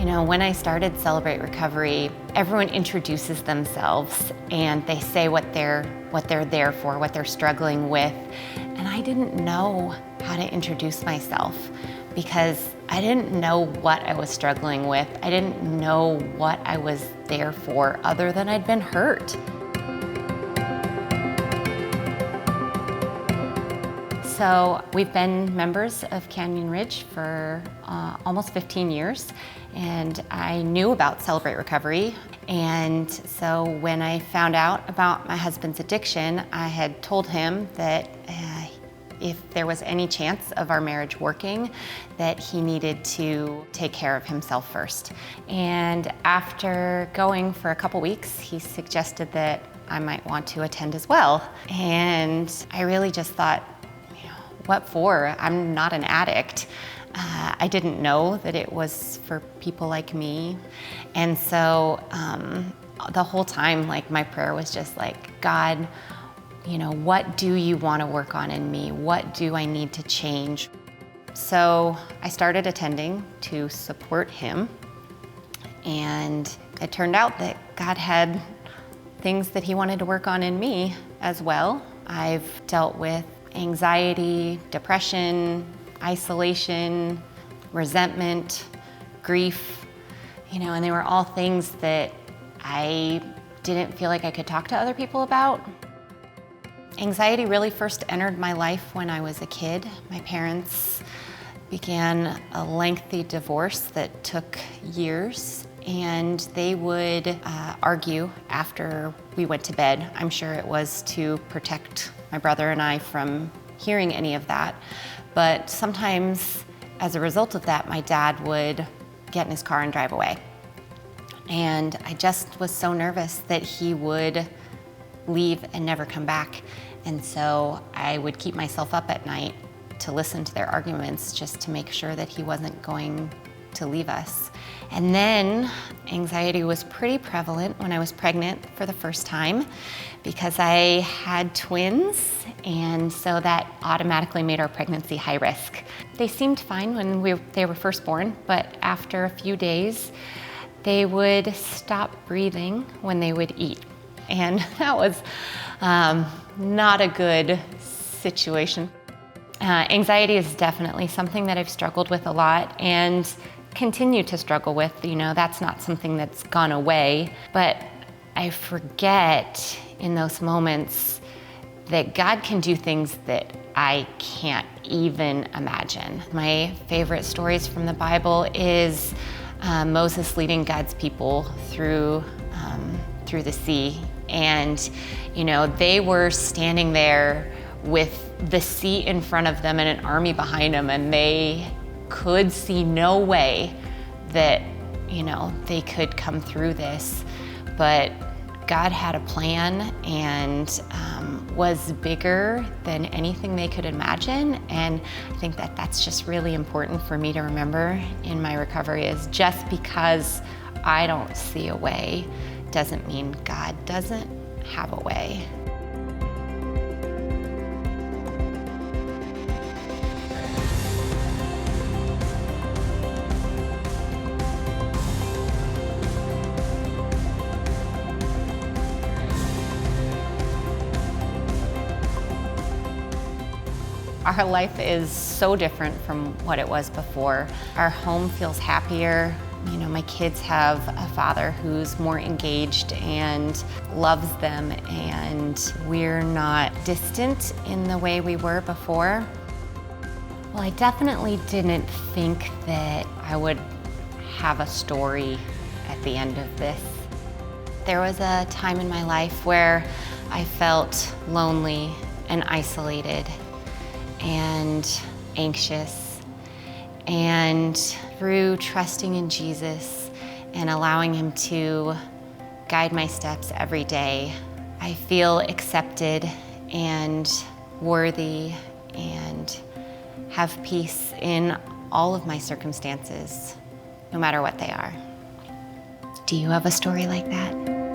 When I started Celebrate Recovery, everyone introduces themselves and they say what they're there for, what they're struggling with. And I didn't know how to introduce myself because I didn't know what I was struggling with. I didn't know what I was there for other than I'd been hurt. So we've been members of Canyon Ridge for almost 15 years, and I knew about Celebrate Recovery. And so when I found out about my husband's addiction, I had told him that if there was any chance of our marriage working, that he needed to take care of himself first. And after going for a couple weeks, he suggested that I might want to attend as well. And I really just thought, what for? I'm not an addict. I didn't know that it was for people like me. And so the whole time, my prayer was just God, what do you want to work on in me? What do I need to change? So I started attending to support him. And it turned out that God had things that he wanted to work on in me as well. I've dealt with anxiety, depression, isolation, resentment, grief, and they were all things that I didn't feel like I could talk to other people about. Anxiety really first entered my life when I was a kid. My parents began a lengthy divorce that took years, and they would argue after we went to bed. I'm sure it was to protect my brother and I from hearing any of that. But sometimes, as a result of that, my dad would get in his car and drive away. And I just was so nervous that he would leave and never come back. And so I would keep myself up at night to listen to their arguments just to make sure that he wasn't going to leave us. And then anxiety was pretty prevalent when I was pregnant for the first time because I had twins, and so that automatically made our pregnancy high risk. They seemed fine when they were first born, but after a few days, they would stop breathing when they would eat. And that was not a good situation. Anxiety is definitely something that I've struggled with a lot and continue to struggle with. That's not something that's gone away, but I forget in those moments that God can do things that I can't even imagine. My favorite stories from the Bible is Moses leading God's people through the sea. And, they were standing there with the sea in front of them and an army behind them, and they could see no way that, they could come through this. But God had a plan and was bigger than anything they could imagine. And I think that that's just really important for me to remember in my recovery, is just because I don't see a way doesn't mean God doesn't have a way. Our life is so different from what it was before. Our home feels happier. My kids have a father who's more engaged and loves them, and we're not distant in the way we were before. Well, I definitely didn't think that I would have a story at the end of this. There was a time in my life where I felt lonely and isolated and anxious. And through trusting in Jesus and allowing him to guide my steps every day, I feel accepted and worthy and have peace in all of my circumstances, no matter what they are. Do you have a story like that?